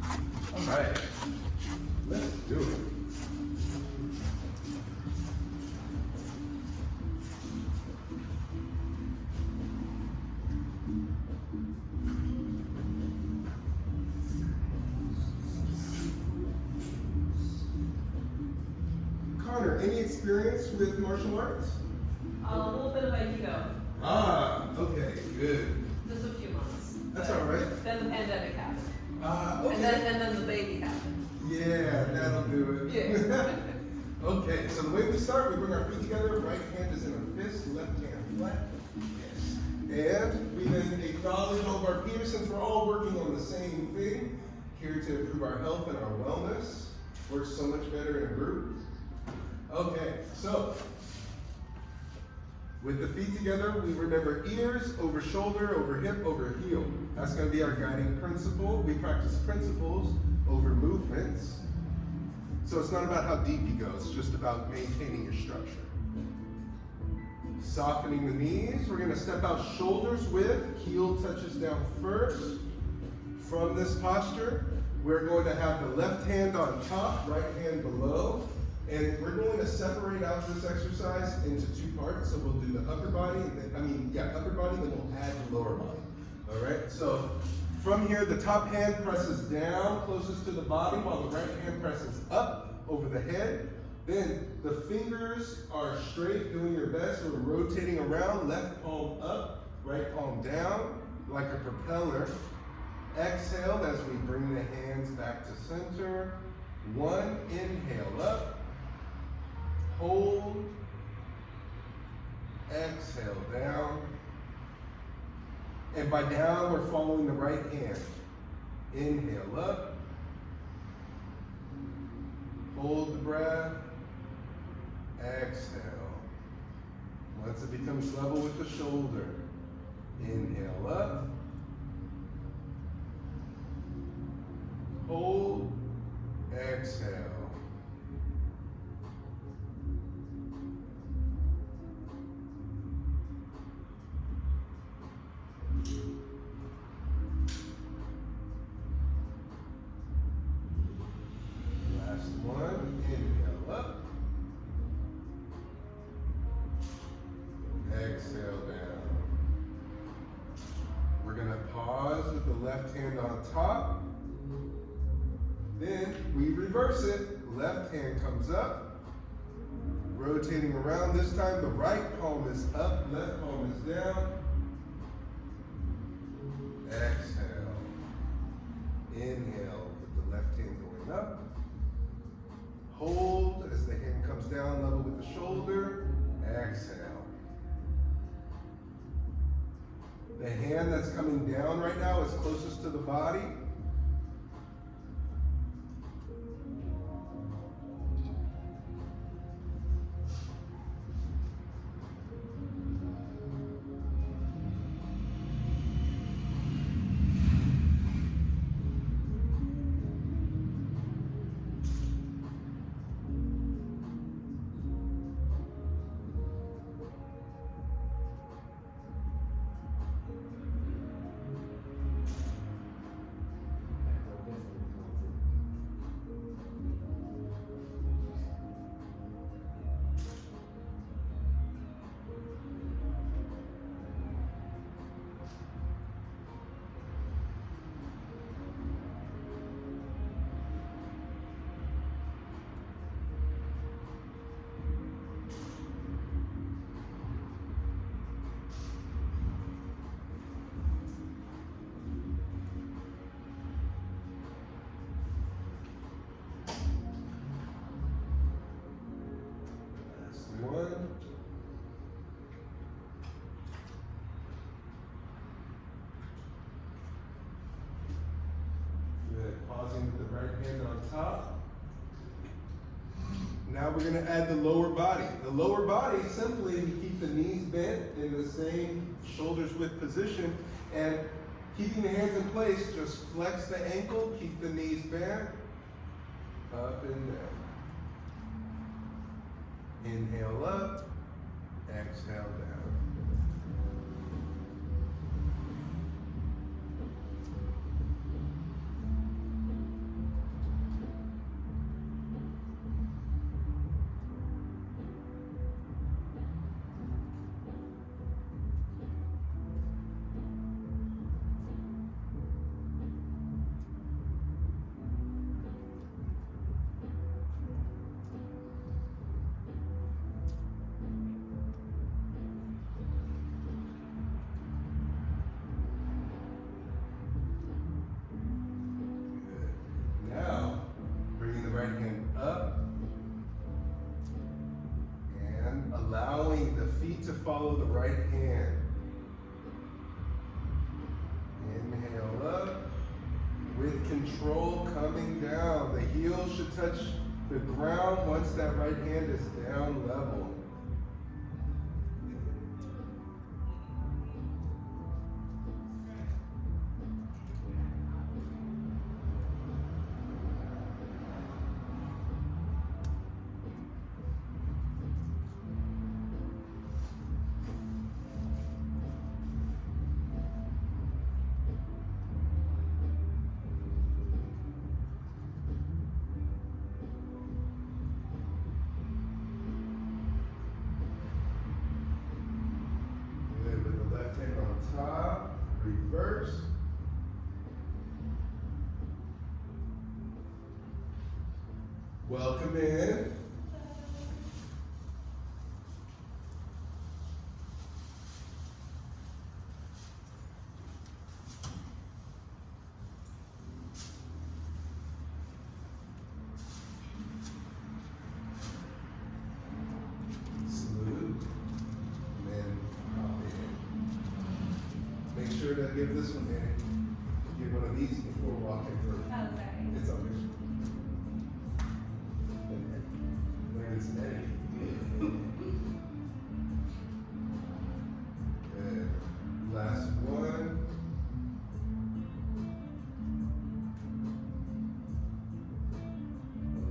All right, let's do it. Connor, any experience with martial arts? A little bit of Qigong. Ah, okay, good. Just a few months. That's all right. Then the pandemic happened. Okay. And then the baby happened. Yeah, that'll do it. Yeah. Okay, so the way we start, we bring our feet together, right hand is in a fist, left hand flat. Yes. And we then acknowledge all of our peers since we're all working on the same thing, here to improve our health and our wellness. Works so much better in a group. Okay, so with the feet together, we remember ears, over shoulder, over hip, over heel. That's going to be our guiding principle. We practice principles over movements. So it's not about how deep you go, it's just about maintaining your structure. Softening the knees, we're going to step out shoulders width, heel touches down first. From this posture, we're going to have the left hand on top, right hand below. And we're going to separate out this exercise into two parts. So we'll do the upper body, upper body, then we'll add the lower body. All right, so from here, the top hand presses down closest to the body while the right hand presses up over the head. Then the fingers are straight, doing your best. We're rotating around, left palm up, right palm down, like a propeller. Exhale as we bring the hands back to center. One, inhale up. Hold, exhale down, and by down we're following the right hand. Inhale up, hold the breath, exhale. Once it becomes level with the shoulder, inhale up, hold, exhale. Last one, inhale up. Exhale down. We're going to pause with the left hand on top. Then we reverse it. Left hand comes up. Rotating around. This time the right palm is up, left palm is down. Exhale. Inhale with the left hand going up. Hold as the hand comes down level with the shoulder. Exhale. The hand that's coming down right now is closest to the body. One. Good. Pausing with the right hand on top. Now we're going to add the lower body. The lower body, simply we keep the knees bent in the same shoulders width position, and keeping the hands in place, just flex the ankle, keep the knees bent, up and down. Inhale up, exhale down. control coming down. The heel should touch the ground once that right hand is down level. Top, reverse. Welcome in. Salute. And then hop in. Make sure to give this one a give one of these before walking through. Oh, sorry. It's on your when it's netting. And last one.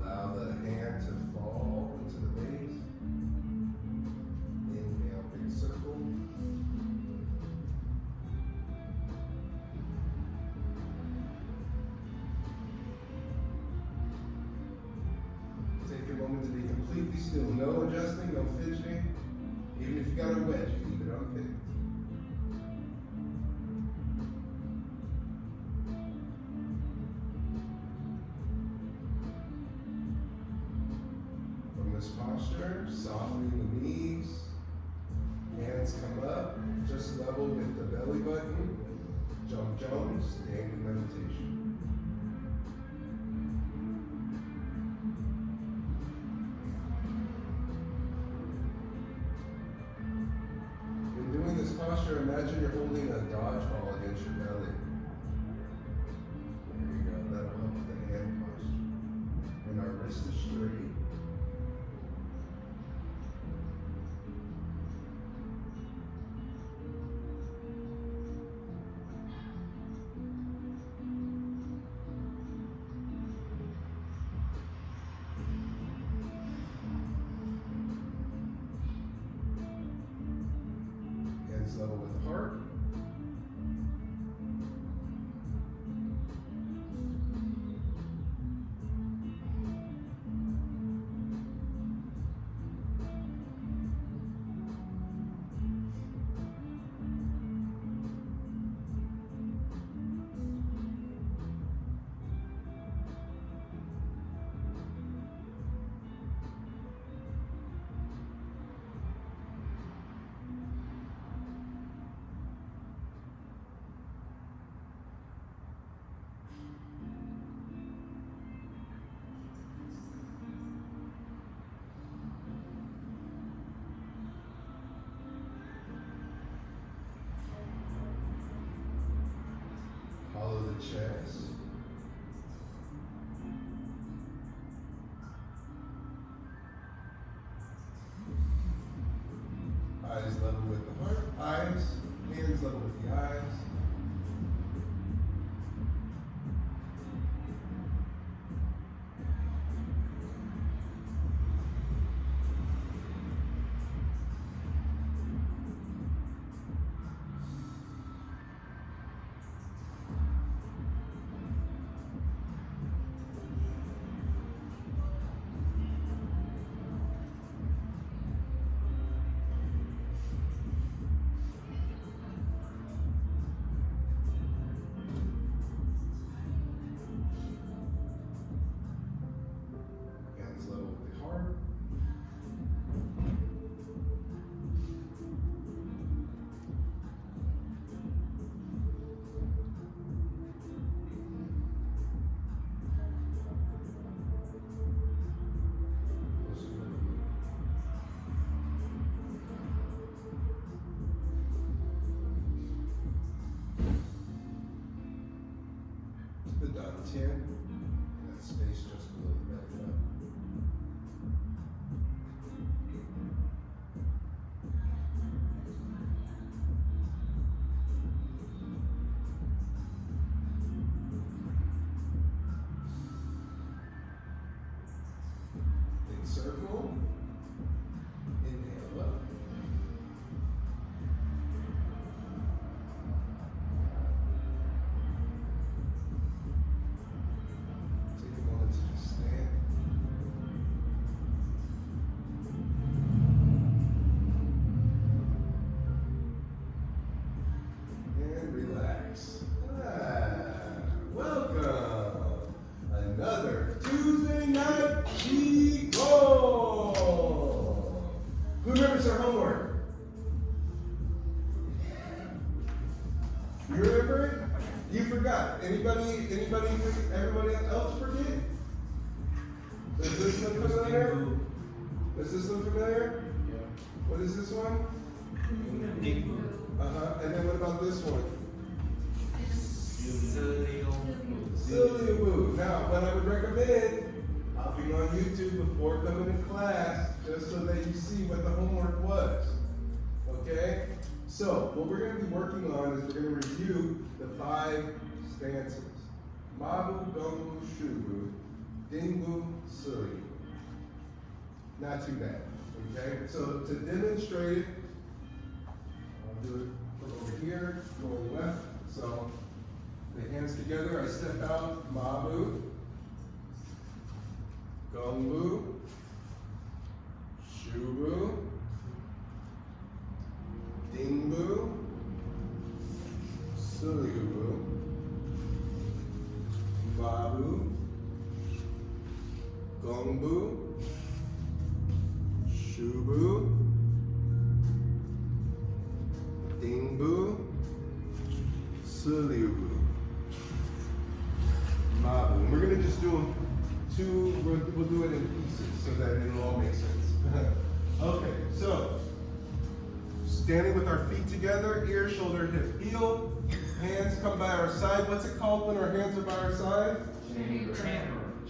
Allow the hand to fall into the base. Inhale, big circle. Take a moment to be completely still. No adjusting, no fidgeting. Even if you got a wedge, you leave it unpicked. From this posture, softening the knees. Hands come up, just level with the belly button. Jump, jump, standing meditation. This posture, imagine you're holding a dodgeball against your belly. There you go, that'll help with the hand posture. And our wrist is straight. Level with the heart. Hollow the chest. Eyes level with the heart. Hands level with the eyes. the dantian, that space just below the belly button. Big circle. Inhale up. Take a moment to just stand. And relax. Welcome. Another Tuesday night Qigong. Who remembers their homework? You remember it? You forgot. Anybody, everybody else forget? Does this look familiar? Does this look familiar? Yeah. What is this one? And then what about this one? Silly Woo. Now, what I would recommend, hopping on YouTube before coming to class, just so that you see what the homework was. Okay? So, what we're going to be working on is we're going to review the 5 stances. Mabu, Gongbu, Shubu, Dingbu, Suri. Not too bad. Okay? So, to demonstrate it, I'll do it from over here, going left. So, the hands together, I step out, Mabu, Gongbu, Shubu, Dingbu, Suliubu, Mabu, Gongbu, Shubu, Dingbu, Suliubu. Mabu. And we're going to just do them we'll do it in pieces so that it'll all make sense. Okay, so standing with our feet together, ear, shoulder, hip, heel. Hands come by our side. What's it called when our hands are by our side?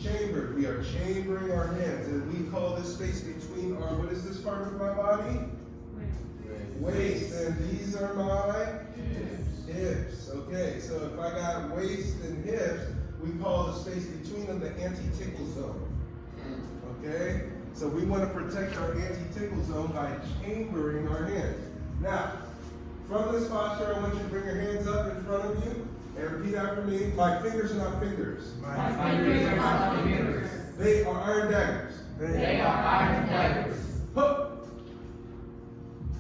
Chambered. We are chambering our hands, and we call this space between our, what is this part of my body? Waist. And these are my hips. Okay, so if I got waist and hips, we call the space between them the anti-tickle zone. Okay? So we want to protect our anti-tickle zone by chambering our hands. Now, from this posture, I want you to bring your hands up in front of you and repeat after me. My fingers are not fingers. My fingers are not fingers. They are iron daggers. They are iron daggers. Hup.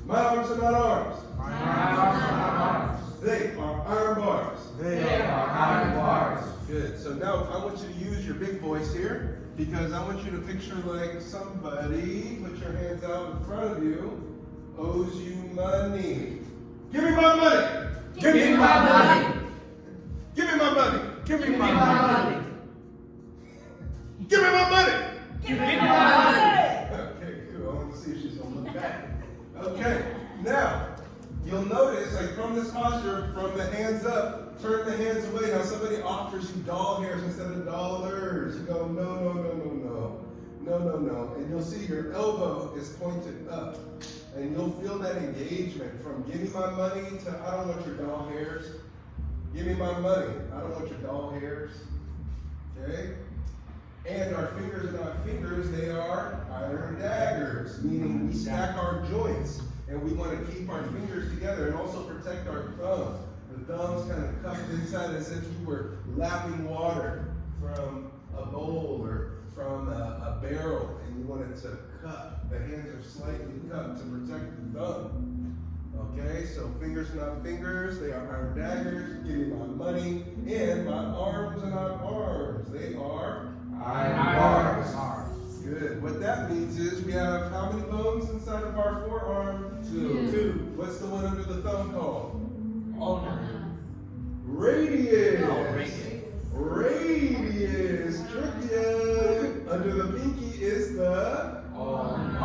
My arms are not arms. My arms are not arms. They are iron bars. They are iron bars. Good. So now I want you to use your big voice here because I want you to picture like somebody, put your hands out in front of you, owes you money. Give me my money. Give me my money. Give me my money. Give me my money. Give me my money. Give me my money. Okay, cool. I want to see if she's going to look back. Okay. Now, you'll notice, like from this posture, from the hands up, turn the hands away. Now somebody offers you doll hairs instead of dollars. You go, no, no, no, no, no. No, no, no. And you'll see your elbow is pointed up. And you'll feel that engagement from give me my money to I don't want your doll hairs. Give me my money. I don't want your doll hairs. Okay? And our fingers are not fingers, they are iron daggers, meaning we stack our joints and we want to keep our fingers together and also protect our thumbs. The thumbs kind of cupped inside as if you were lapping water from a bowl or from a barrel and you wanted to cup. The hands are slightly cupped to protect the thumb. Okay, so fingers are not fingers, they are iron daggers. Give me my money. And my arms are not arms, they are Iron bars. Good. What that means is we have how many bones inside of our forearm? 2. What's the one under the thumb called? Radius. Radius. Trivia. Under the pinky is the ulna.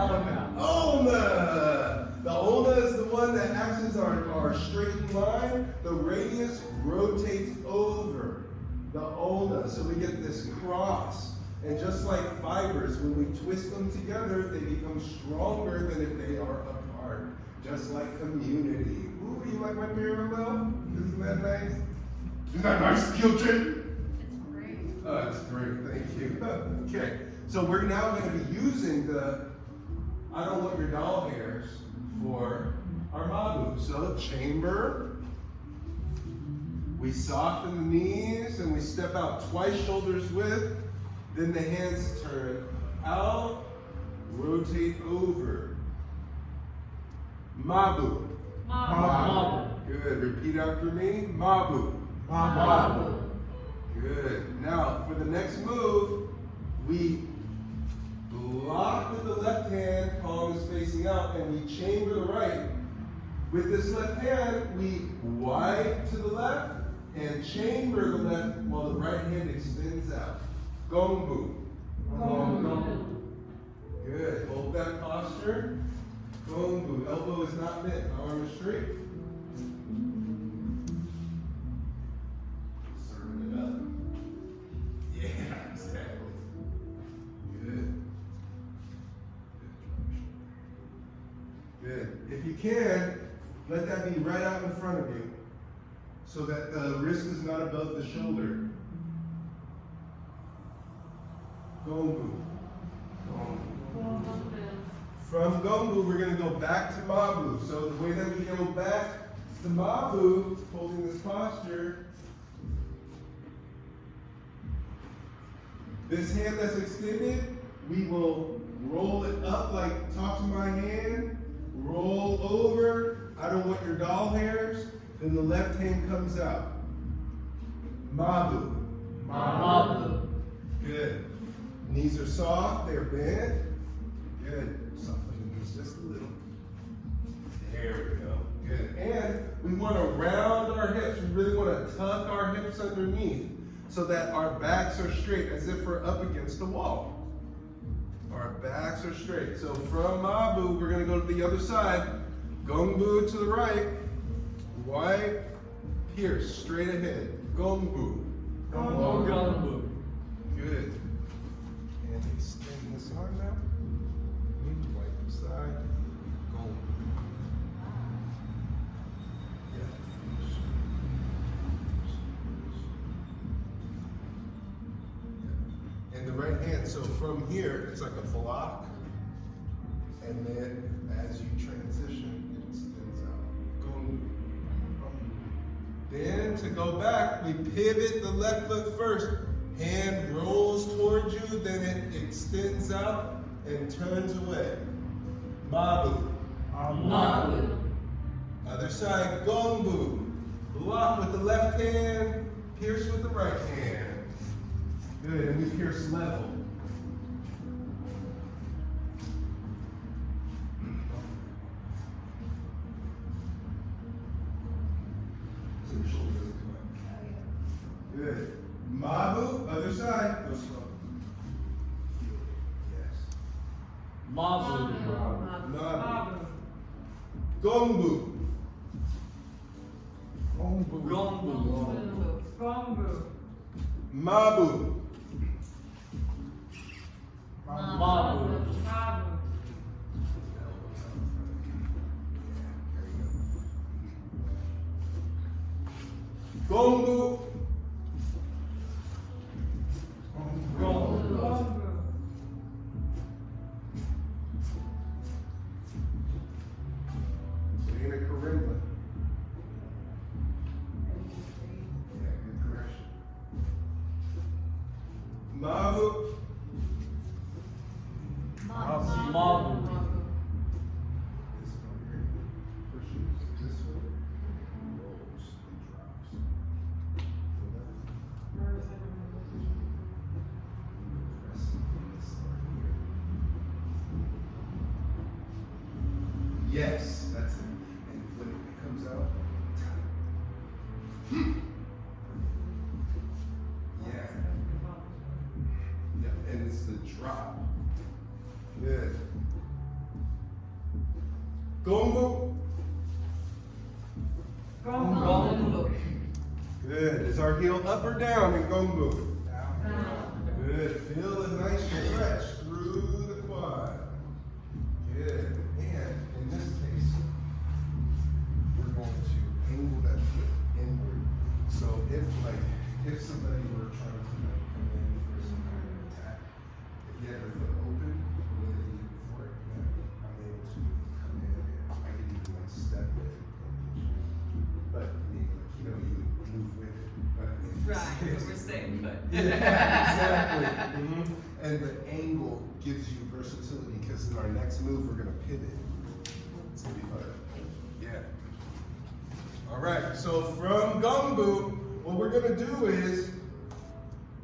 The ulna is the one that acts as our straight line. The radius rotates over. the ona, so we get this cross. And just like fibers, when we twist them together, they become stronger than if they are apart. Just like community. Ooh, you like my parallel? Isn't that nice? Isn't that nice, Guilty? It's great. Oh, that's great, thank you. Okay, so we're now going to be using the I don't want your doll hairs for our mabu. So chamber, we soften the knees and we step out twice shoulders width, then the hands turn out, rotate over. Mabu. Mabu. Good, repeat after me. Mabu. Mabu. Good. Now, for the next move, we block with the left hand, palm is facing out, and we chamber the right. With this left hand, we wide to the left and chamber the left while the right hand extends out. Gongbu. Good. Hold that posture. Gongbu. Elbow is not bent. Arm is straight. Serving it up. Yeah, exactly. Good. Good. If you can, let that be right out in front of you so that the wrist is not above the shoulder. Gongbu. From Gongbu, we're going to go back to Mabu. So the way that we go back to Mabu, holding this posture, this hand that's extended, we will roll it up like talk to my hand, roll over, I don't want your doll hairs, then the left hand comes out. Mabu. Mabu. Good. Knees are soft, they're bent. Good. Soften the knees just a little. There we go. Good. And we want to round our hips. We really want to tuck our hips underneath so that our backs are straight as if we're up against the wall. Our backs are straight. So from Mabu, we're going to go to the other side. Gongbu to the right. Wide. Here, straight ahead. Gongbu. Gongbu. Good. And extend this arm now. Right side. Go. Yeah. And the right hand, so from here, it's like a block. And then as you transition, it extends out. Go. Then to go back, we pivot the left foot first. Hand rolls towards you, then it extends out and turns away. Mabu. Mabu. Other side, Gongbu. Block with the left hand, pierce with the right hand. Good, and we pierce level. So your shoulder doesn't come up. Good. Mabu, other side, go slow. Yes. Mabu. Mabu. Gongbu. Gongbu. Mabu. Mabu. Gongbu. Gongbu. So you're in a karimba. Yeah, good correction. Mabu. Mabu. This one here pushes this way, rolls and drops. Feel that? Pressing from this side here. Yes, that's it. And when it comes out, yeah. Yeah, and it's the drop. Good. Gongbu. Gongbu. Good. Is our heel up or down in Gongbu? Good. Feel a nice stretch through the quad. Good. And in this case, we're going to angle that foot inward. So if somebody were trying to come in for some kind of attack, if you had your foot open, the way that you did before, I'm able to come in and I can even step in. But you move with it. But Right, we're staying put. yeah, exactly. And the angle gives you versatility because in our next move we're gonna pivot. It's gonna be fun. Yeah. All right. So from Gongbu, what we're gonna do is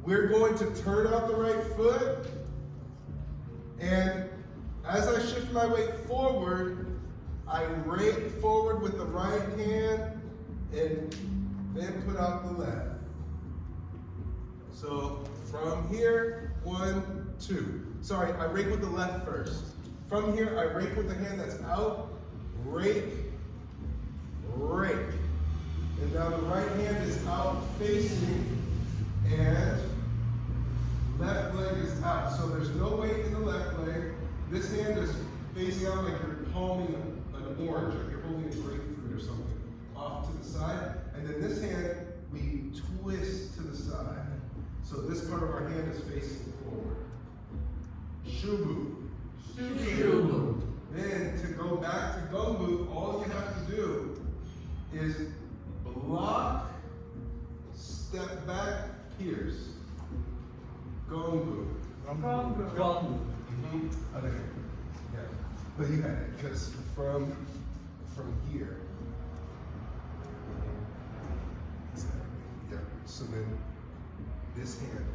we're going to turn out the right foot, and as I shift my weight forward, I rake forward with the right hand and then put out the left. So from here, 1, 2. Sorry, I rake with the left first. From here, I rake with the hand that's out, rake, rake. And now the right hand is out facing, and left leg is out. So there's no weight in the left leg. This hand is facing out like you're palming an orange, like you're holding a grapefruit or something, off to the side. And then this hand, we twist to the side. So this part of our hand is facing forward. Shubu. Shubu. Then to go back to Gongbu, all you have to do is block, step back, pierce. Gongbu. Gong. Other hand. Yeah. But you had it, because from here. Exactly. Yeah. So then this hand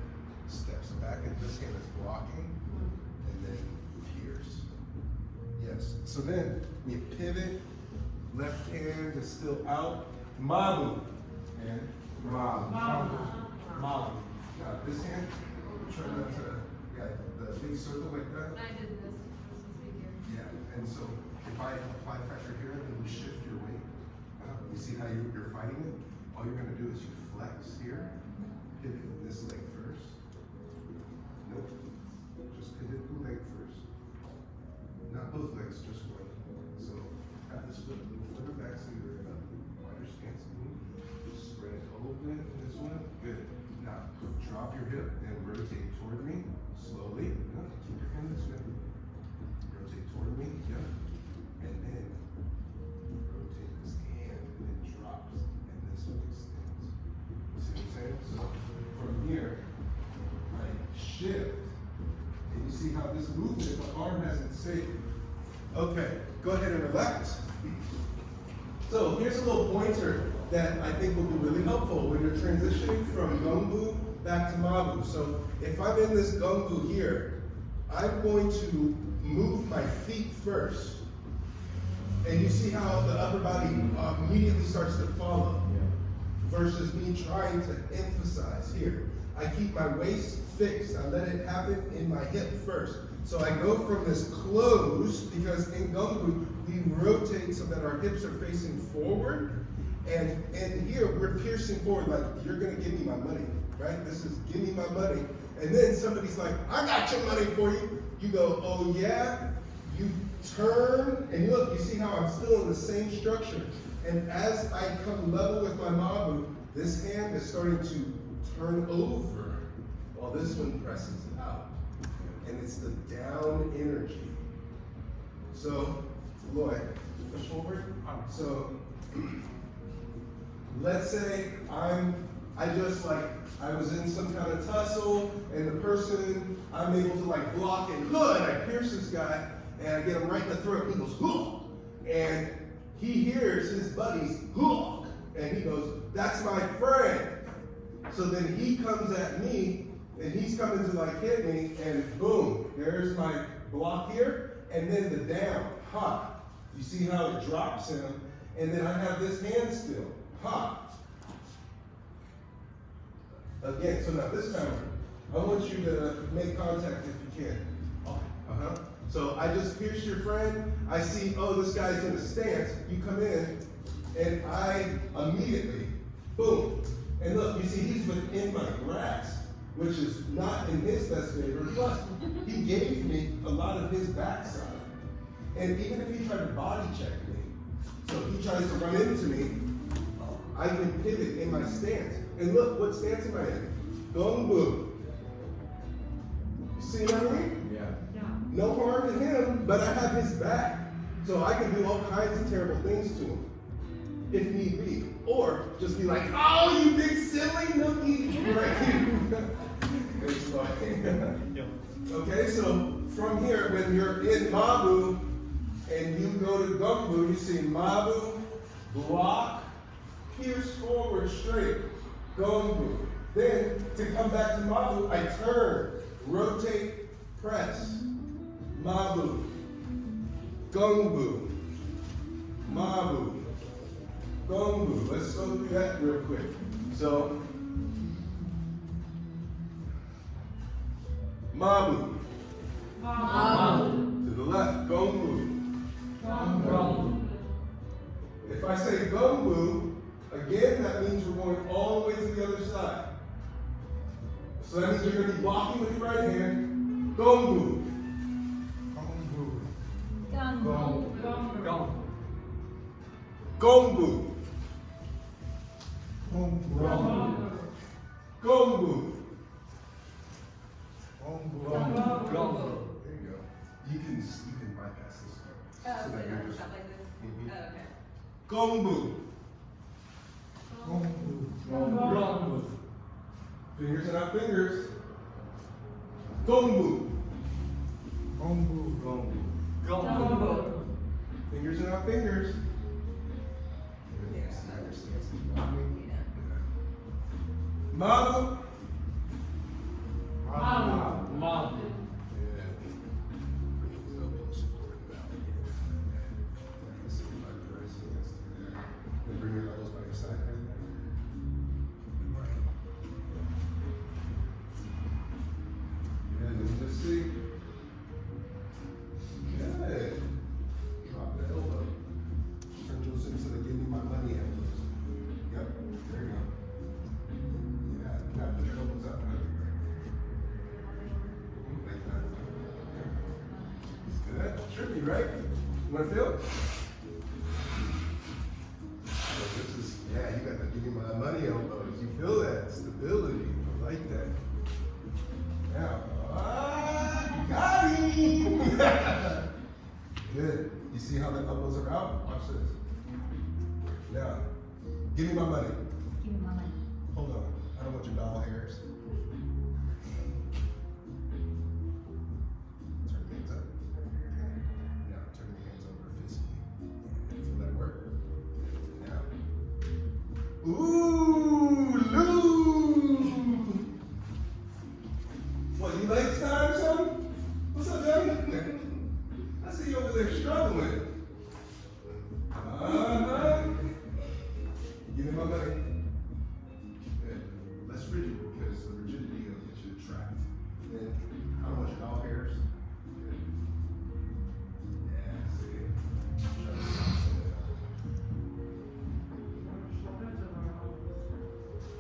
steps back and this hand is blocking and then pierce. Yes. So then we pivot, left hand is still out. Mabu. And Mabu. Mabu. Now this hand, try not to, the big circle like that. I did this. This is easier. Yeah, and so if I apply pressure here, then you shift your weight. You see how you're fighting it? All you're gonna do is you flex here, pivot this leg first. Nope, just pivot the leg first. Not both legs, just one. So have this foot a little further back so you're in a wider stance. Spread it open this one, good. Now, drop your hip and rotate toward me, slowly. Keep your hand this way. Rotate toward me, yeah. And then rotate this hand and it drops and this one extends. See what I'm saying? So from here, I shift. And you see how this movement, the arm hasn't stayed. Okay, go ahead and relax. So here's a little pointer that I think will be really helpful when you're transitioning from Gongbu back to Mabu. So if I'm in this Gongbu here, I'm going to move my feet first. And you see how the upper body immediately starts to follow, versus me trying to emphasize here. I keep my waist fixed. I let it happen in my hip first. So I go from this close, because in Gongbu, we rotate so that our hips are facing forward. And here, we're piercing forward like, you're gonna give me my money, right? This is, give me my money. And then somebody's like, I got your money for you. You go, oh yeah? You turn, and look, you see how I'm still in the same structure. And as I come level with my Mabu, this hand is starting to turn over while this one presses out. And it's the down energy. So, Lloyd, push forward. So, let's say I was in some kind of tussle, and the person, I'm able to like block and hood, I pierce this guy, and I get him right in the throat, he goes, hook! And he hears his buddies, hook! And he goes, that's my friend. So then he comes at me, and he's coming to like hit me, and boom, there's my block here, and then the down, ha. You see how it drops him, and then I have this hand still, ha. Again, so now this time, I want you to make contact if you can. Uh-huh. So I just pierced your friend, I see, oh, this guy's in a stance, you come in, and I immediately, boom, And look, you see, he's within my grasp, which is not in his best favor, but he gave me a lot of his backside. And even if he tried to body check me, so he tries to run into me, I can pivot in my stance. And look, what stance am I in? Gong Bu. You see what I mean? Yeah. No harm to him, but I have his back. So I can do all kinds of terrible things to him, if need be. Or just be like, oh, you big silly nookie, right? It's like, okay, so from here, when you're in Mabu and you go to Gumbu, you see Mabu, block, pierce forward straight, Gumbu. Then to come back to Mabu, I turn, rotate, press, Mabu, Gumbu, Mabu, Gumbu. Let's go through that real quick. So, Mabu. To the left, Gumbu. If I say Gumbu, again, that means we're going all the way to the other side. So that means you're going to be blocking with your right hand. Gumbu. Gumbu. Gumbu. There you go. You can bypass this part. Oh, so that not you're just- like this? Mhm. Oh, okay. Gumbu. Fingers and not fingers. Gumbu. Fingers and not fingers. Mabu. Bring your elbows by your side. And then just see. Good. Drop the elbow. Turn those into the give me my money elbows. Yep, there you go. Yeah, now put your elbows out like that. Good. Trippy, right? You wanna feel? This is, yeah, you got the give me my money elbows. You feel that stability. I like that. Now, got him. Good. You see how the elbows are out? Watch this. Now, give me my money. Hold on. I don't want your doll hairs. Turn your hands up. Now, turn your hands over facing me. Feel that work? Now. Ooh, Lou! What, you late time or something? What's up, Johnny? I see you over there struggling. Give me my money. Good. Less rigid because the rigidity will get you trapped. Then, I don't want your doll hairs. Good. Yeah, see.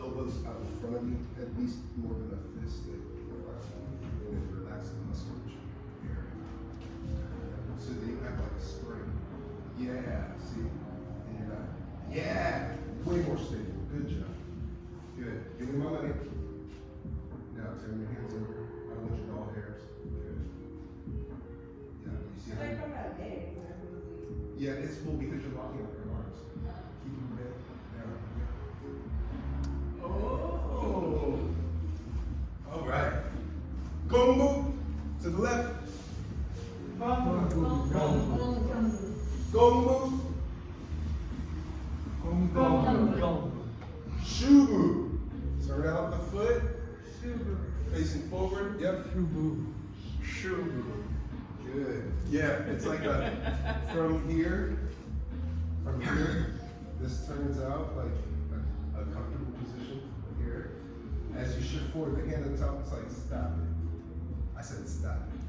Elbows out in front of you, at least more than a fist. And then relax the muscle here. So they act like a spring. Yeah, see? And you're not. Yeah! Way more stable. Good job. Good. Give me my money. Now turn your hands over. I don't want your doll hairs. Good. Yeah, you see how? Yeah, it's cool because you're locking up your arms. Keep them bent down. Yeah. Oh! All right. Gumbu to the left. Gumbu. Shubu. Turn out the foot. Facing forward. Yep. Shubu. Good. Yeah, it's like from here, this turns out like a comfortable position here. As you shift forward, the hand on top, it's like, stop it. I said, stop it.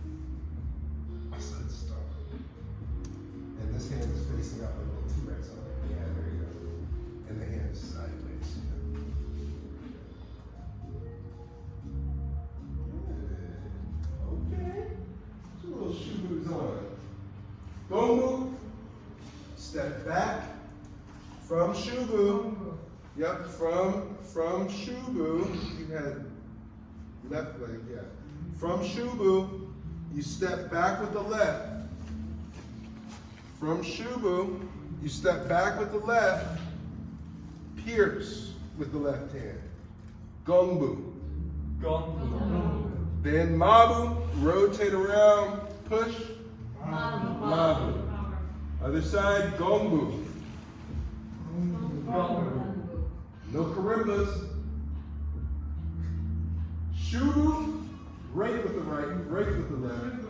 I said, stop. And this hand is facing out like a little T-Rex on it. Yeah, there you go. And the hand is sideways. From Shubu. Yep, from Shubu. You had left leg, yeah. From Shubu, you step back with the left. From Shubu, you step back with the left, pierce with the left hand. Gongbu. Gongbu. Then Mabu, rotate around, push. Mabu. Other side, Gongbu. Gongbu. No karimbas. Shubu, right with the right, right with the left.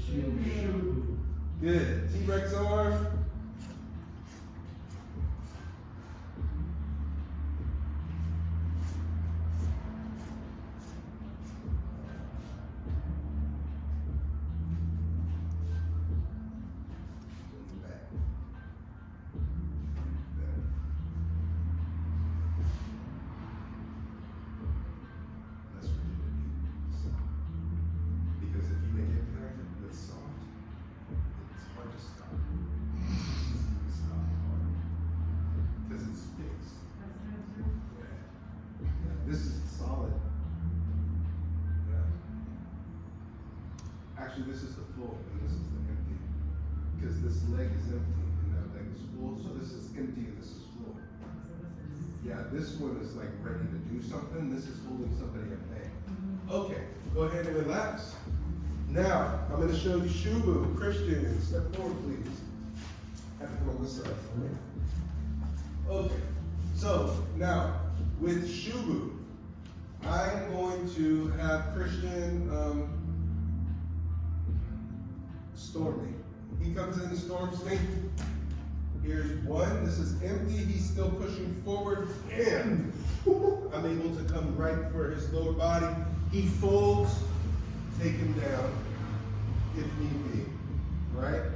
Shubu. Good. T-Rex arm. That's rigidity. Because if you make impact with soft, it's hard to stop. It's not hard. Because it's fixed. Yeah, this is solid. Yeah. Actually, this is the full and this is the empty. Because this leg is empty and that leg is full. So this is empty and this is full. Yeah, this one is like ready to do something. This is holding somebody at bay. Okay, go ahead and relax. Now, I'm going to show you Shubu. Christian, step forward, please. Have to come on this side. Okay, so now with Shubu, I'm going to have Christian storm me. He comes in and storms me. Here's one. This is empty. He's still pushing forward. And I'm able to come right for his lower body. He folds. Take him down if need be. Right? Okay.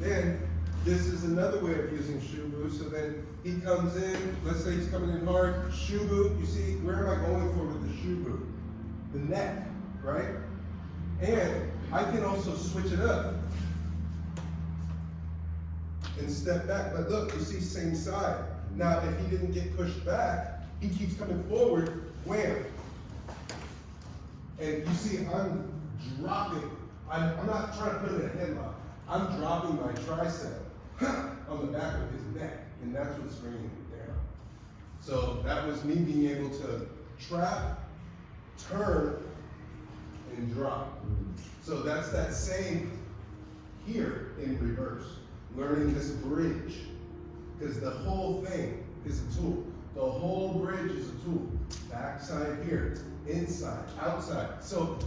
Then this is another way of using Shubu. So then he comes in. Let's say he's coming in hard. Shubu. You see, where am I going for with the Shubu? The neck. Right? And I can also switch it up and step back. But look, you see, same side. Now, if he didn't get pushed back, he keeps coming forward, wham. And you see, I'm dropping. I'm not trying to put him in a headlock. I'm dropping my tricep on the back of his neck, and that's what's bringing him down. So that was me being able to trap, turn, and drop. So that's that same here in reverse. Learning this bridge, because the whole thing is a tool. The whole bridge is a tool. Backside here, inside, outside. So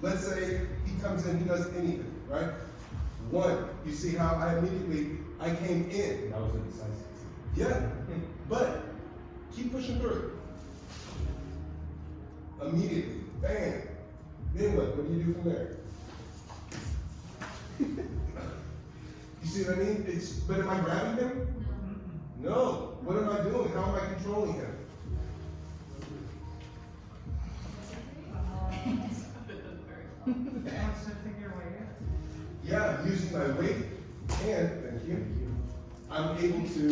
let's say he comes in, he does anything, right? One, you see how I came in. That was a decisive. Yeah, but keep pushing through. Immediately, bam. Then what? What do you do from there? You see what I mean? But am I grabbing him? No. What am I doing? How am I controlling him? Yeah, using my weight and, thank you, I'm able to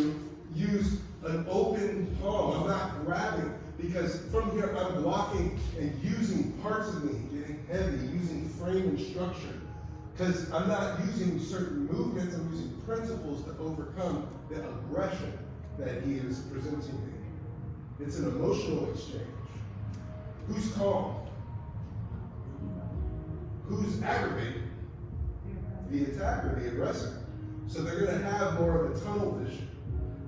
use an open palm. I'm not grabbing because from here I'm blocking and using parts of me, getting heavy, using frame and structure. Because I'm not using certain movements, I'm using principles to overcome the aggression that he is presenting me. It's an emotional exchange. Who's calm? Who's aggravated? The attacker, the aggressor. So they're going to have more of a tunnel vision.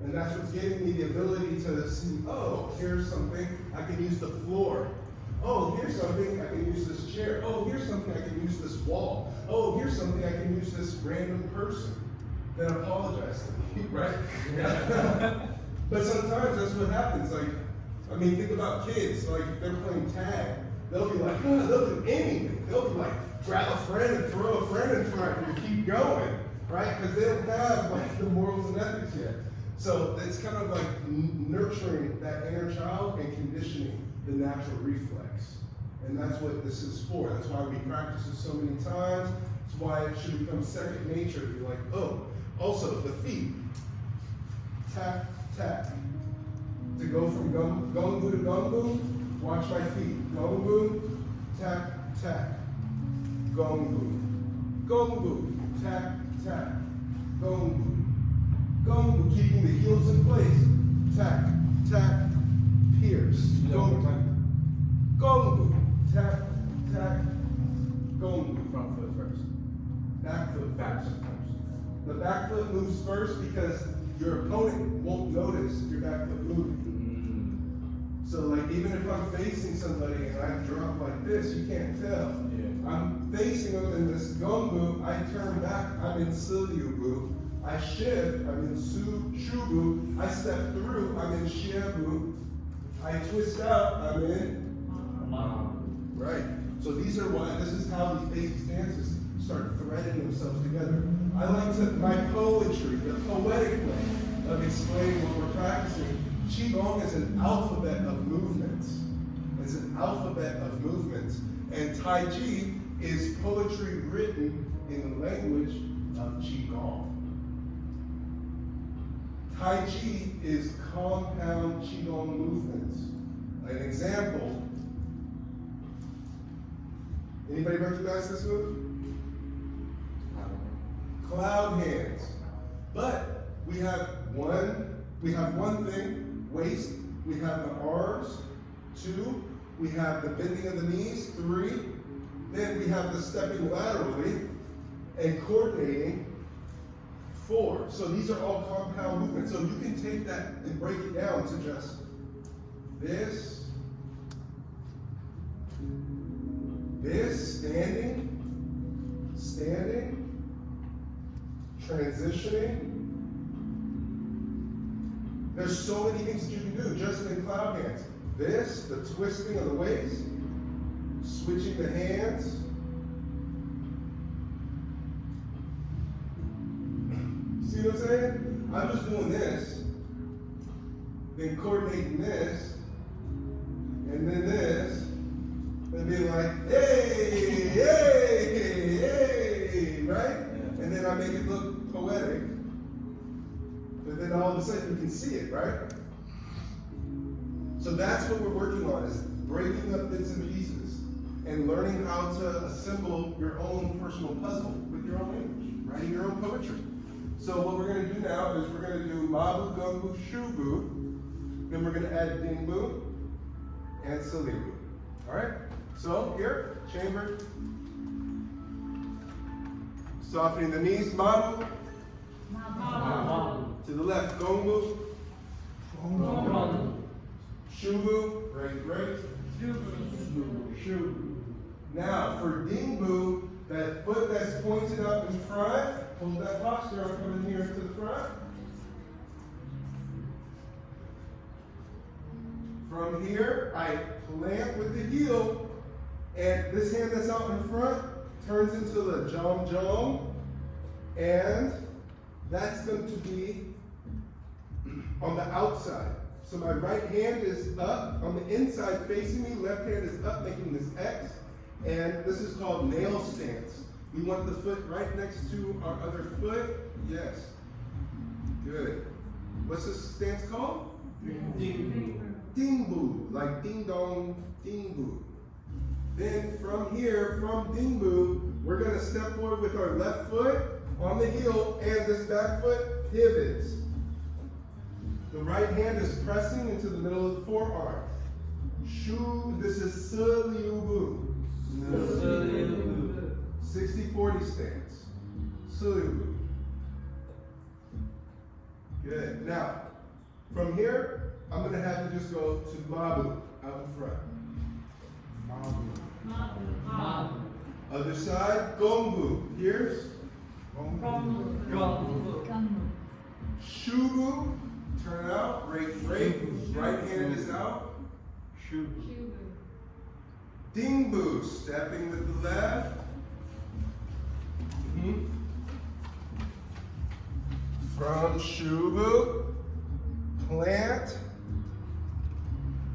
And that's what's giving me the ability to see, oh, here's something, I can use the floor. Oh, here's something, I can use this chair. Oh, here's something, I can use this wall. Oh, here's something, I can use this random person. Then apologize to me, right? But sometimes that's what happens. Like, I mean, think about kids, like if they're playing tag, they'll be like, oh, they'll do anything. They'll be like, grab a friend and throw a friend in front and keep going, right? Because they don't have like the morals and ethics yet. So it's kind of like nurturing that inner child and conditioning the natural reflex. And that's what this is for. That's why we practice it so many times. It's why it should become second nature to be like, oh, also the feet. tap, tap. To go from gongu to gongu, watch my feet. Gongu, tap, tap. Gongu. Gongu, tap, tap. Gongu. Gongu, keeping the heels in place. Tap, tap, pierce. Gongu. Gongu, tap, tap. Gongu. Front foot first. Back foot Back first. foot first. The back foot moves first because your opponent won't notice your back foot moving. So like even if I'm facing somebody and I drop like this, you can't tell. Yeah. I'm facing them in this gongu, I turn back, I'm in Silyubu. I shift, I'm in Shubu. I step through, I'm in Shiabu. I twist out, I'm in. Right. So these are why, this is how these basic stances start threading themselves together. I like to, my poetry, the poetic way of explaining what we're practicing. Qigong is an alphabet of movements. It's an alphabet of movements. And Taiji is poetry written in the language of Qigong. Taiji is compound Qigong movements. An example. Anybody recognize this move? Cloud hands. But we have one thing. Waist, we have the arms, 2, we have the bending of the knees, 3, then we have the stepping laterally and coordinating, 4. So these are all compound movements. So you can take that and break it down to just this, standing, transitioning. There's so many things that you can do just in cloud hands. This, the twisting of the waist, switching the hands. See what I'm saying? I'm just doing this, then coordinating this, and then this, and being like, hey, hey, hey, right? Yeah. And then I make it look poetic. But then all of a sudden you can see it, right? So that's what we're working on, is breaking up bits and pieces and learning how to assemble your own personal puzzle with your own language, writing your own poetry. So what we're going to do now is we're going to do Mabu, Gongu, Shubu, then we're going to add Dingbu and Salibu. All right? So here, chamber, softening the knees, Mabu. To the left, Gongu. Shubu, great. Shubu. Now, for Dingbu, that foot that's pointed up in front, hold that posture, I'm coming here to the front. From here, I plant with the heel, and this hand that's out in front turns into the jom, and that's going to be on the outside. So my right hand is up on the inside facing me, left hand is up making this X, and this is called nail stance. We want the foot right next to our other foot. Yes. Good. What's this stance called? Dingbu, like ding dong, dingbu. Then from here, from Dingbu, we're going to step forward with our left foot on the heel, and this back foot pivots. The right hand is pressing into the middle of the forearm. Shu, this is Silyubu. 60-40 stance. Silyubu. Good. Now, from here, I'm going to have you just go to Mabu out in front. Mabu. Other side, Gongu. Here's Shubu. Turn out, great. Right hand is out. Shubu. Dingbu, stepping with the left. From Shubu, plant,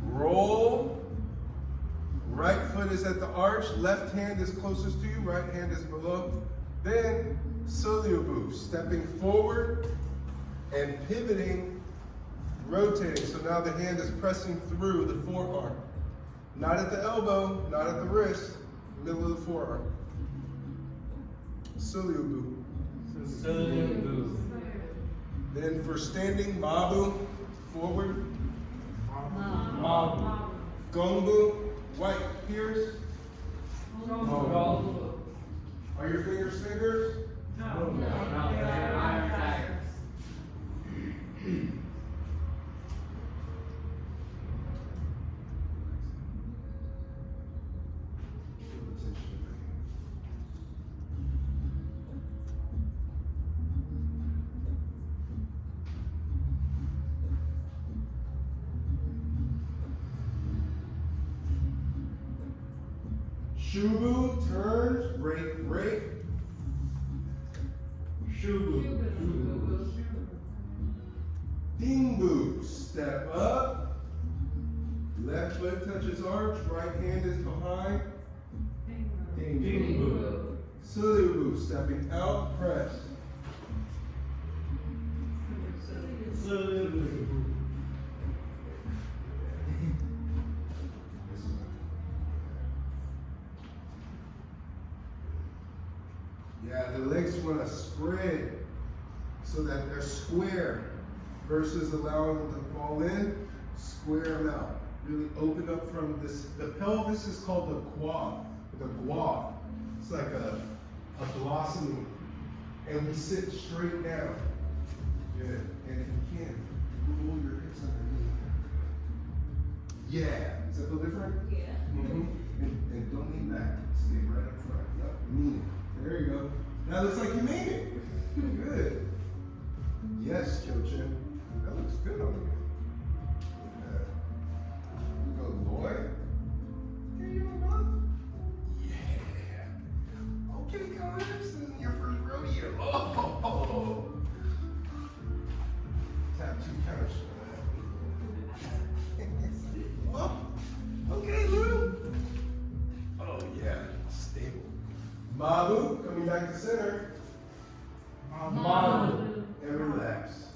roll. Right foot is at the arch, left hand is closest to you, right hand is below. Then Silyubu, stepping forward and pivoting rotating. So now the hand is pressing through the forearm. Not at the elbow, not at the wrist, middle of the forearm. Suliubu. Then for standing, Mabu, forward. Gongbu, white, pierce. Are your fingers fingers? Shubu, turns, break, break. Shubu. Dingbu, step up. Left foot touches arch, right hand is behind. Dingbu. Suliubu, stepping out, press. Yeah, the legs want to spread so that they're square versus allowing them to fall in, square them out. Really open up from this. The pelvis is called the gua. The gua. It's like a blossoming. And we sit straight down. Good. And if you can, roll your hips underneath. Yeah. Does that feel different? Yeah. Mm-hmm. And don't lean back. Stay right up front. Yep. Mean it. There you go. That looks like you made it. Good. Yes, Kyochin. That looks good on you. Yeah. Good boy. There you go, bud. Yeah. Okay, guys. This isn't your first rodeo. Oh. Tap 2 counters for that. Well, okay, Lou. Oh, yeah. Stable. Mabu, coming back to center. Mabu. And relax.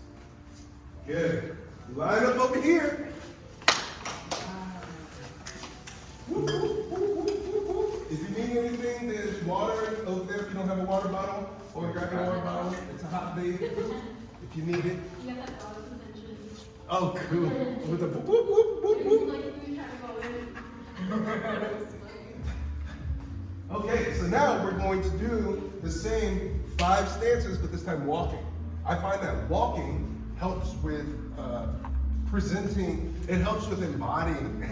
Good. Line up over here. Woo, woo, woo, woo, woo, woo. If you need anything, there's water over there. If you don't have a water bottle, or grab a water bottle. It's a hot day. If you need it. You got that auto convention. Oh, cool. With the whoop, whoop, whoop, whoop, whoop. Like if you try to go in. Okay, so now we're going to do the same 5 stances, but this time walking. I find that walking helps with presenting, it helps with embodying,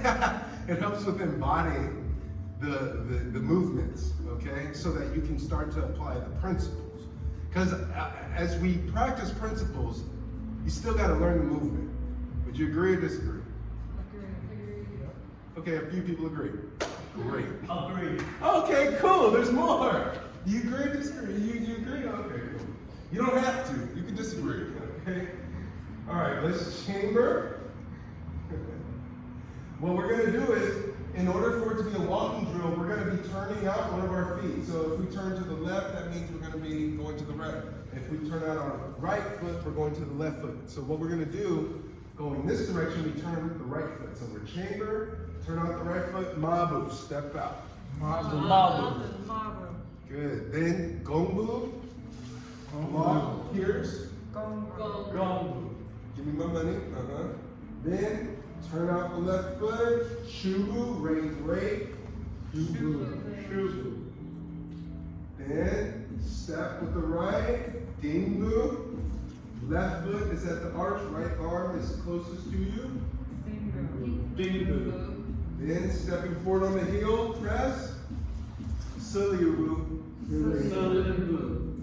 it helps with embodying the movements, okay? So that you can start to apply the principles. Because as we practice principles, you still got to learn the movement. Would you agree or disagree? Agree. Okay, a few people agree. Great. Agree. Okay, cool. There's more. You agree or disagree? You agree? Okay, cool. You don't have to. You can disagree. Okay? All right, let's chamber. What we're going to do is, in order for it to be a walking drill, we're going to be turning out one of our feet. So if we turn to the left, that means we're going to be going to the right. If we turn out our right foot, we're going to the left foot. So what we're going to do, going this direction, we turn the right foot. So we're chamber, turn out the right foot, mabu, step out. Mabu. Good. Then gongbu, block, pierce. Gong. Give me my money. Then turn out the left foot, shubu, rake. Shubu. Then step with the right, dingbu. Left foot is at the arch, right arm is closest to you. Dingu. Then stepping forward on the heel, press. Suliubu. Suliubu.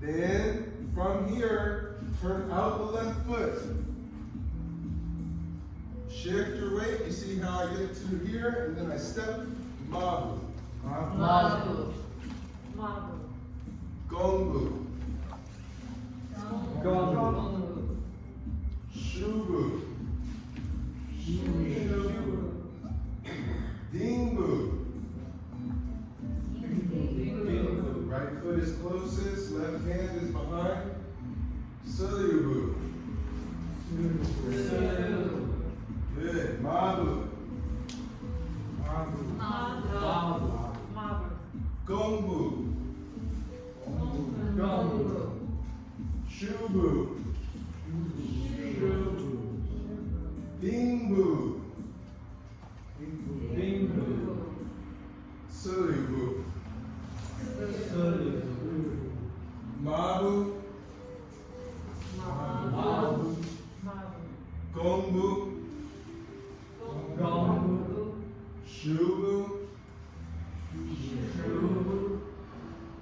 Then from here, turn out the left foot. Shift your weight. You see how I get to here, and then I step. Mabu. Mabu. Gongbu. Gong. Shubu. Dingbu. Right foot is closest, left hand is behind. Suliubu. Shubu. Bingbu. Sulibu. Mabu. Gongbu. Shubu.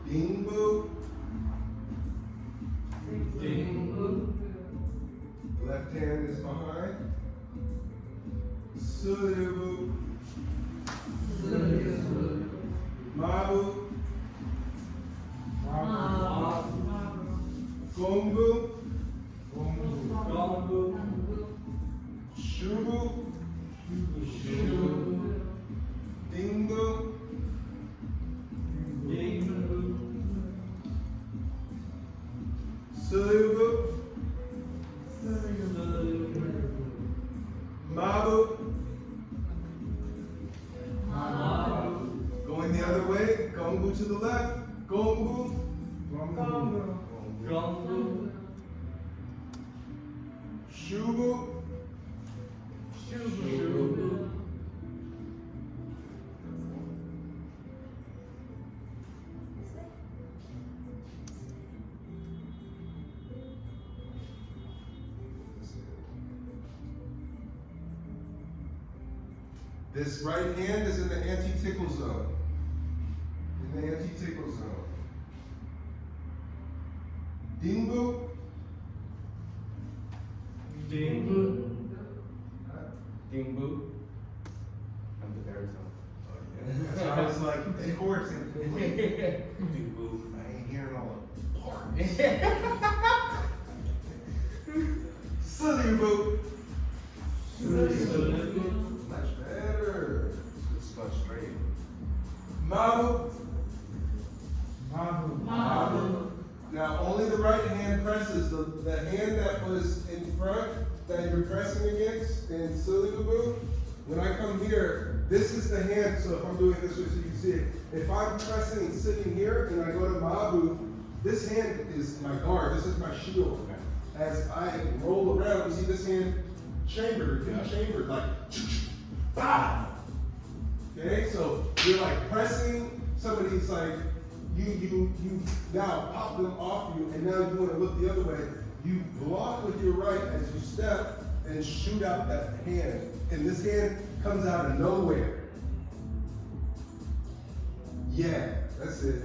Bingbu. Left hand is behind. Sulibu. Mabu. Gongbu. Shubu. Bingbu. Sulibu. Mabu. Going the other way. Gongbu to the left. Gongbu. Shubu. This right hand is in the anti-tickle zone. In the anti-tickle zone. Dingbu. I'm the baritone. So I was like, of course, Dingbu. I ain't hearing all the parts. Sulibu. Much better. It's much straight. Mabu. Now only the right hand presses. The hand that was in front that you're pressing against in Sulibu. When I come here, this is the hand. So if I'm doing this way so you can see it. If I'm pressing and sitting here and I go to Mabu, this hand is my guard. This is my shield. As I roll around, you see this hand chambered, chambered, like, bah! Okay, so you're like pressing, somebody's like, you now pop them off you, and now you want to look the other way. You block with your right as you step and shoot out that hand. And this hand comes out of nowhere. Yeah, that's it.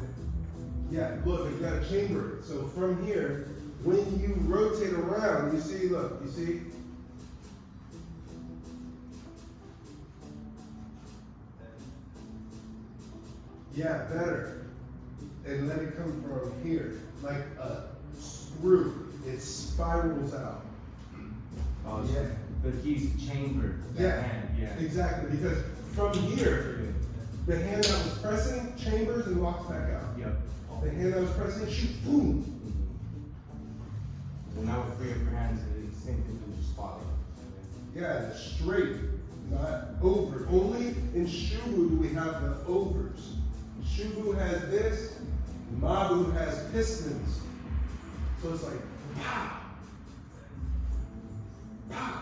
Yeah, look, you gotta chamber it. So from here, when you rotate around, you see, look, you see? Yeah, better. And let it come from here, like a screw. It spirals out. Oh, Yeah. But he's chambered. That Yeah, hand, yeah. exactly. Because from here, the hand that was pressing chambers and walks back out. Yep. The hand that was pressing, shoot, boom. So now with free upper hands, it's the same thing to just follow. Yeah, it's straight, not over. Only in Shubu do we have the overs. Shubu has this, Mabu has pistons. So it's like, pow, pow.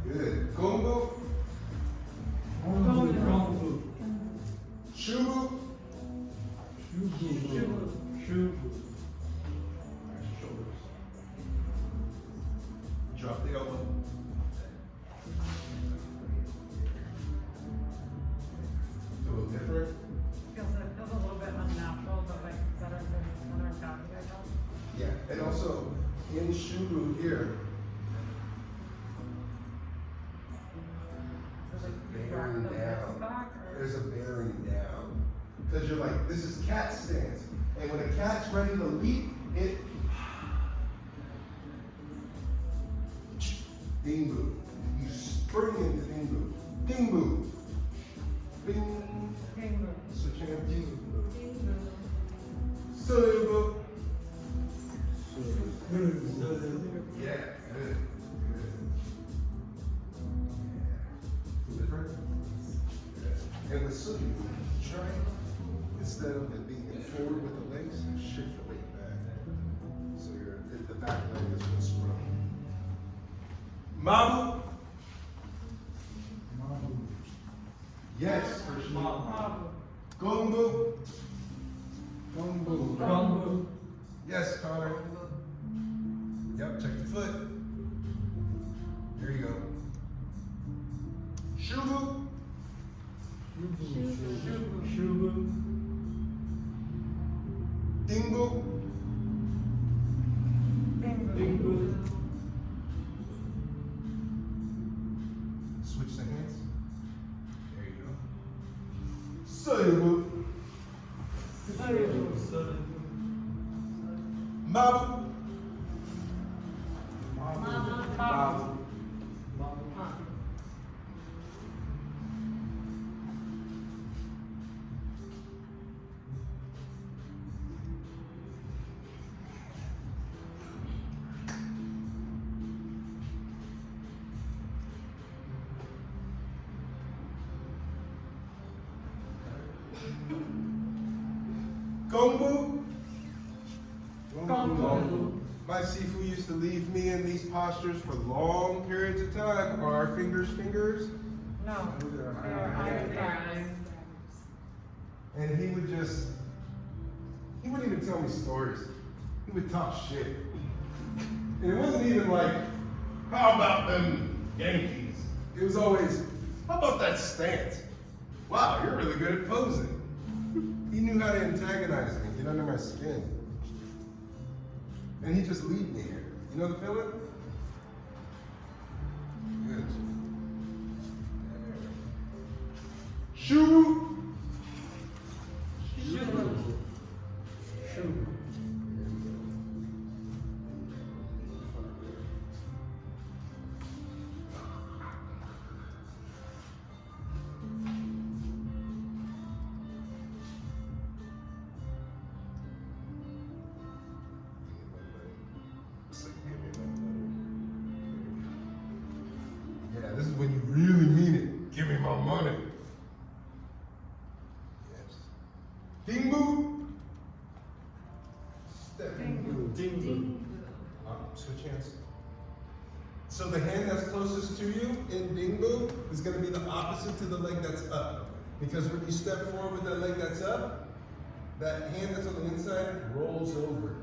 Good. Gongbu, Shubu, drop the elbow. Feel different? Feels a little bit unnatural, but like better than other gravity, I guess. Yeah, and also in Shubu here, So like bearing the down. back or? There's a bearing down. Because you're like, this is cat stance. And when a cat's ready to leap, it Dingbu. You spring into Dingbu. Dingbu. Bing. Switching up Dingbu. Sulibu. Yeah, good. Good. Different? And with Sulibu, try instead of it being forward with the legs, shift the weight back. the back leg is what's sprung. Mabu. Yes, Christian. Gongbu. Gongbu. Yes, Connor. Yep, check the foot. There you go. Shubu. Shubu. Dingbu. Dingbu. Switch the hands. There you go. Soyubu. Mabu. Mabu. Gongbu. Gongbu. My Sifu used to leave me in these postures for long periods of time. Are our fingers fingers? No. They're iron daggers. And he wouldn't even tell me stories. He would talk shit. And it wasn't even like, how about them Yankees? It was always, how about that stance? Wow, you're really good at posing. He knew how to antagonize me, get under my skin. And he just leave me here. You know the feeling? Good. Shubu. Yeah, this is when you really mean it. Give me my money. Yes. Dingbu. Step. Dingbu. Switch hands. So the hand that's closest to you in Dingbu is going to be the opposite to the leg that's up. Because when you step forward with that leg that's up, that hand that's on the inside rolls over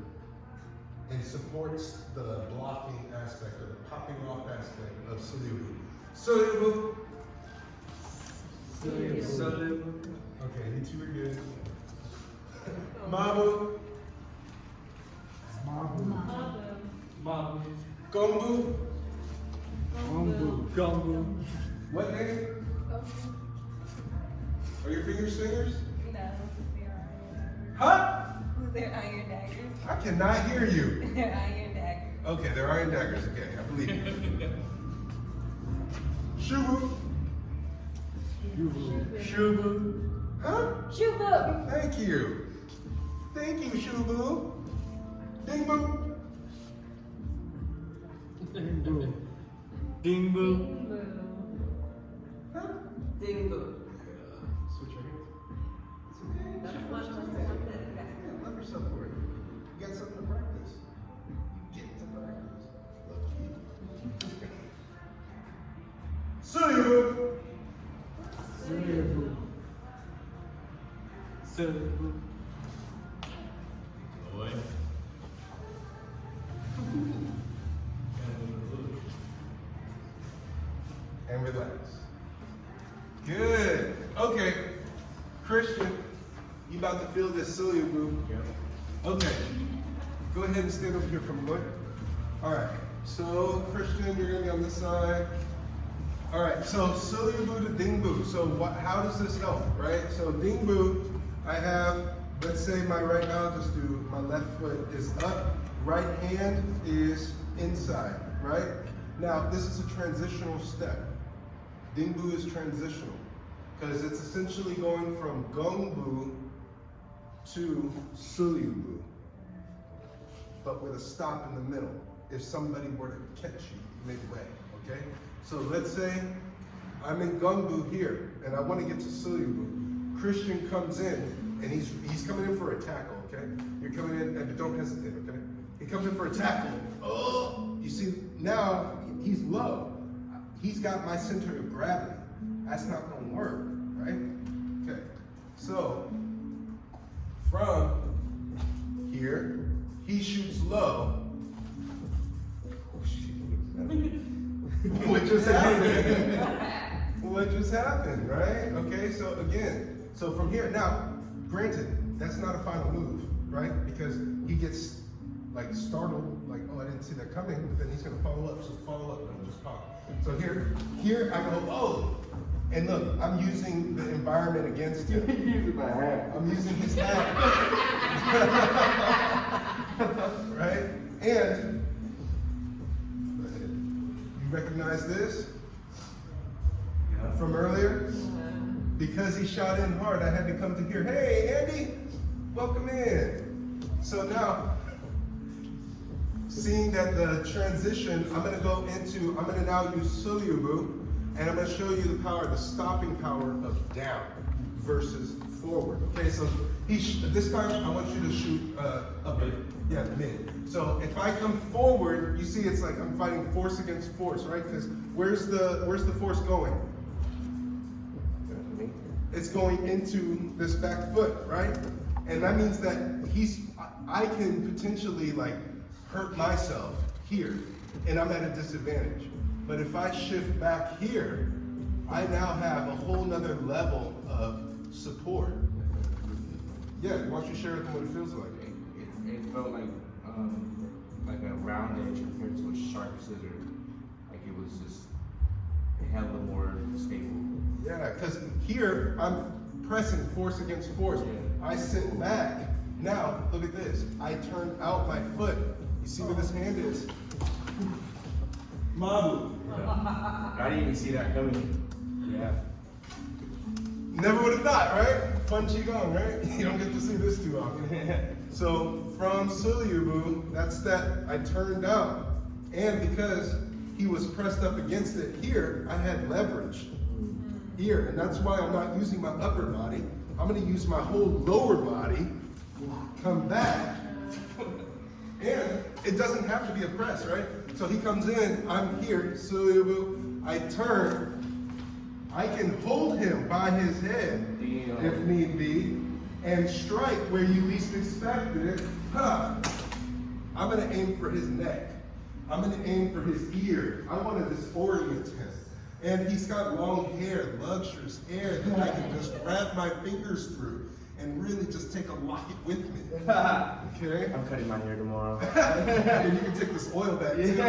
and supports the blocking aspect or the popping off aspect of Suliu. Suliu. Okay, you two are good. Mabu. Mabu. Gongbu. Gongbu. What name? Are your fingers fingers? No, Huh? they're iron daggers. I cannot hear you. They're iron daggers. Okay, they're iron daggers. Okay, I believe you. Shubu. Shubu. Huh? Shubu. Thank you. Thank you, Shubu. Dingbu. Dingbu. Dingbu. Huh? Dingbu. Switch your hands. It's okay. Yeah, love yourself for it. You got something to practice. You get to practice. Lucky. Suliu. Suliu. And relax. Good. Okay. Christian, you about to feel this Suliu move? Yep. Okay. Go ahead and stand over here for a moment. All right. So, Christian, you're going to be on this side. All right. So, Suliu to Dingbu. So, how does this help, right? So, Dingbu, I have, let's say my right now, just do my left foot is up, right hand is inside, right? Now, this is a transitional step. Dingbu is transitional because it's essentially going from Gongbu to Suliu, but with a stop in the middle. If somebody were to catch you midway, okay? So let's say I'm in Gongbu here and I want to get to Suliu. Christian comes in and he's coming in for a tackle, okay? You're coming in and don't hesitate, okay? He He comes in for a tackle. Oh, you see, now he's low. He's got my center of gravity. That's not gonna work, right? Okay, so from here, he shoots low. What just happened? What just happened, right? Okay, so again, so from here, now, granted, that's not a final move, right? Because he gets like startled, like, oh, I didn't see that coming, but then he's gonna follow up, so follow up and just pop. So here I go, oh, and look, I'm using the environment against him. I'm using his hat. Right? And you recognize this from earlier? Because he shot in hard, I had to come to here. Hey, Andy, welcome in. So now, seeing that the transition, I'm gonna now use Sulyubu, and I'm gonna show you the power, the stopping power of down versus forward. Okay, so this time I want you to shoot up mid. Yeah, mid. So if I come forward, you see it's like I'm fighting force against force, right? Because where's the force going? It's going into this back foot, right? And that means that I can potentially like hurt myself here, and I'm at a disadvantage. But if I shift back here, I now have a whole nother level of support. Yeah, why don't you share with them what it feels like? It felt like a round edge compared to a sharp scissor. Like it was just, it had a little more stable. Yeah, because here I'm pressing force against force. I sit back. Now, look at this. I turn out my foot. You see where this hand is? Mabu. I didn't even see that coming. Yeah. Never would have thought, right? Fun Qigong, right? You don't get to see this too often. So from Sulyubu, that's that I turned out. And because he was pressed up against it here, I had leverage here. And that's why I'm not using my upper body. I'm gonna use my whole lower body, come back. And it doesn't have to be a press, right? So he comes in, I'm here, Sulyubu, I turn, I can hold him by his head, if need be, and strike where you least expected it. Huh. I'm gonna aim for his neck. I'm gonna aim for his ear. I wanna disorient him. And he's got long hair, luxurious hair that I can just wrap my fingers through and really just take a locket with me. Okay? I'm cutting my hair tomorrow. And you can take this oil back too.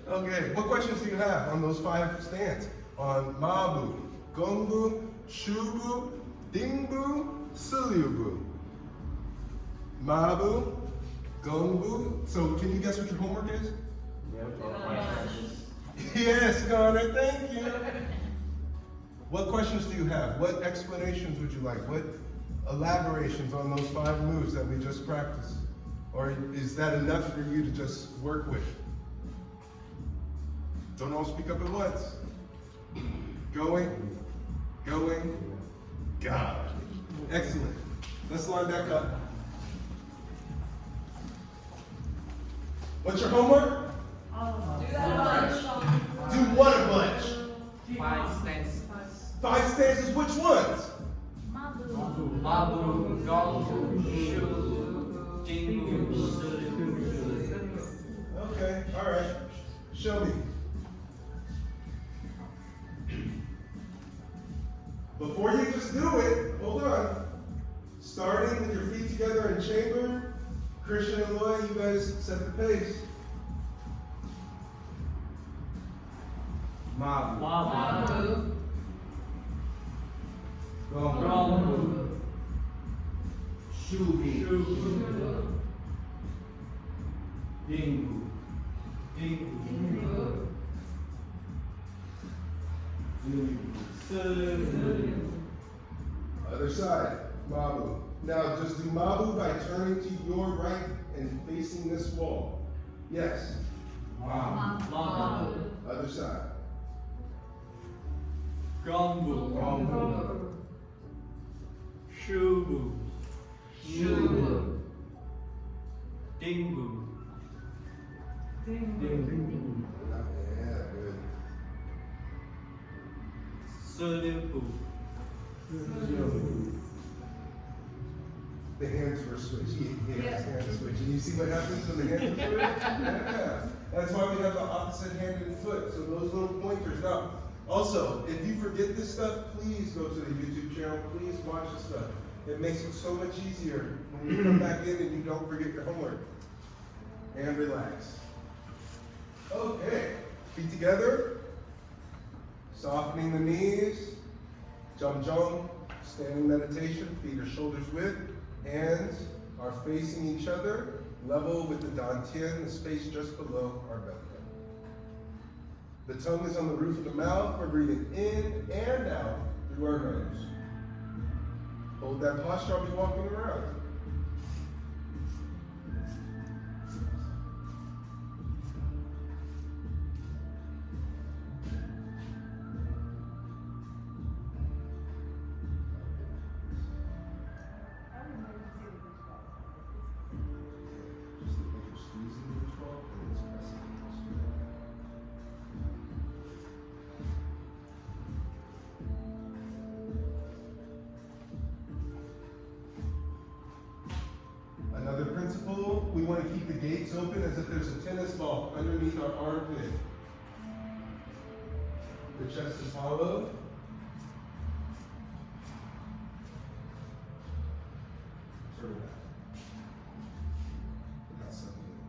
Okay, what questions do you have on those 5 stands? On Mabu, Gongbu, Shubu, Dingbu, Sulyubu. Mabu, Gongbu. So can you guess what your homework is? Yes, Connor, thank you. What questions do you have? What explanations would you like? What elaborations on those 5 moves that we just practiced? Or is that enough for you to just work with? Don't all speak up at once. Going, God. Excellent. Let's line back up. What's your homework? Do that bunch. Do what a bunch? 5 stances. 5 stances, which ones? Mabu, Gongbu, Shu, Jingbu, Okay, all right. Show me. Before you just do it, hold on. Starting with your feet together in chamber, Christian and Loy, you guys set the pace. Mabu. Mabu, Gongbu. Shubi. Dingbu. Other side, Mabu. Now just do Mabu by turning to your right and facing this wall. Yes. Mabu, Other side. Gongbu, Shubu, Dingu. Yeah, good. Sulubu. The hands were switchy. Yeah. Hands switchy. You see what happens when the hands are switched? Yeah. That's why we have the opposite hand and foot. So those little pointers. Now, also, if you forget this stuff, please go to the YouTube channel. Please watch the stuff. It makes it so much easier when you come back in and you don't forget your homework. And relax. Okay. Feet together. Softening the knees. Jump, jump. Standing meditation. Feet are shoulders width. Hands are facing each other. Level with the dantian, the space just below our belly button. The tongue is on the roof of the mouth. We're breathing in and out through our nose. Hold that posture. I'll be walking around. Just look like you're squeezing the beach ball and it's pressing against you. Another principle, we want to keep the gates open as if there's a tennis ball underneath our armpit. The chest is hollow. Turn back. Not something.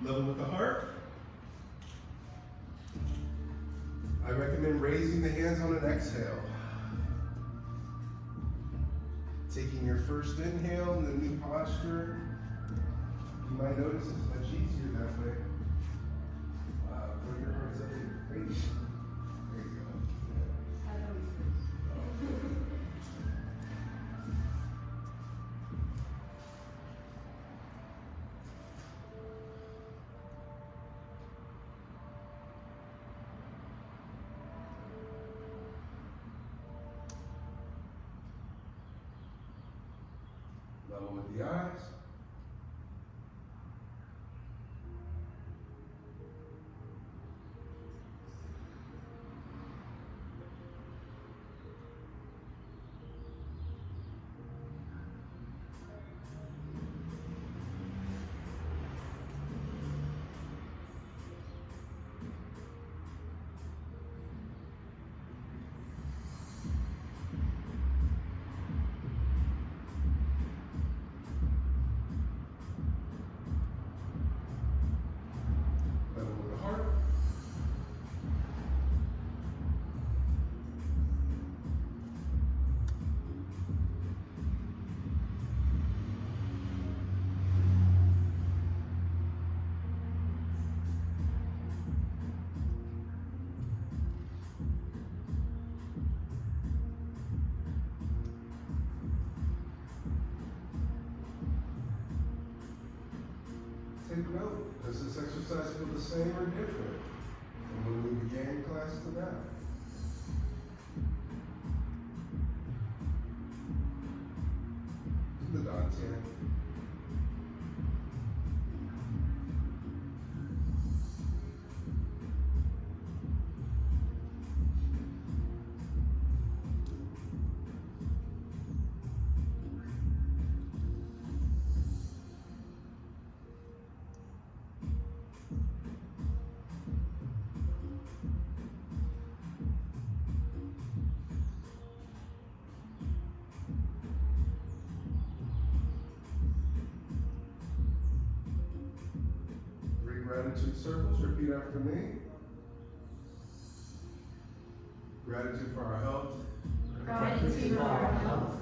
Level with the heart. I recommend raising the hands on an exhale. Taking your first inhale in the new posture. You might notice it's much easier that way. Wow, put your hands up in your face. There you go. Level with the eyes. Level with the heart. Take note, does this exercise feel the same or different from when we began class to now? To the dantian. Three gratitude circles, repeat after me. Gratitude for our health. Gratitude for our health.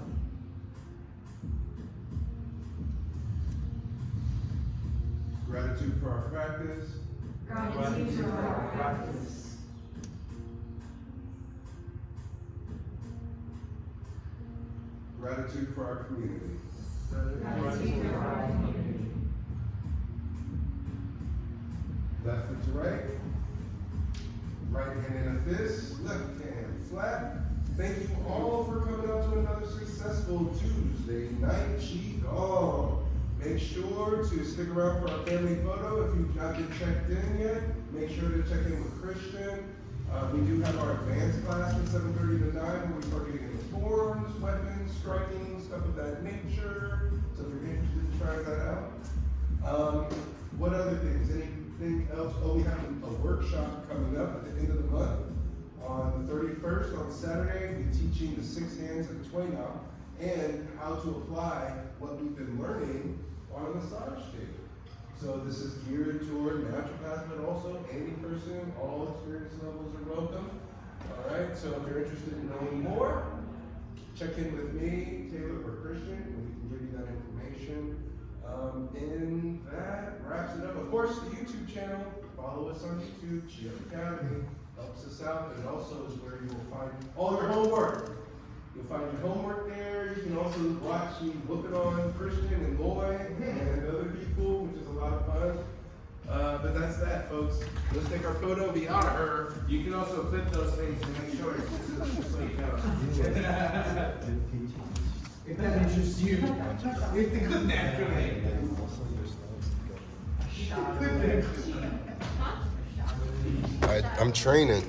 Gratitude for our practice. Gratitude for our practice. Gratitude for our community. Gratitude for our community. Left foot to right. fists, left hand flat. Thank you all for coming out to another successful Tuesday night Qigong. Make sure to stick around for our family photo. If you've not been checked in yet, make sure to check in with Christian. We do have our advanced class from 7:30 to 9 where we start getting into forms, weapons, striking, stuff of that nature. So if you're interested in trying that out. What other things? Anything else? Oh, we have a workshop coming up at the end of the month. On the 31st, on Saturday, we're teaching the 6 hands of Tuina and how to apply what we've been learning on a massage table. So this is geared toward naturopaths, but also any person, all experience levels are welcome. All right, so if you're interested in knowing more, check in with me, Taylor, or Christian, and we can give you that information. And that wraps it up. Of course, the YouTube channel, follow us on YouTube, Qigong Academy, helps us out, and also is where you will find all your homework. You'll find your homework there. You can also watch me whoop it on Christian and Lloyd and other people, which is a lot of fun. But that's that, folks. Let's take our photo, be out of her. You can also clip those things and make sure it's just so you know. If that interests you, if the good naturally. I'm training.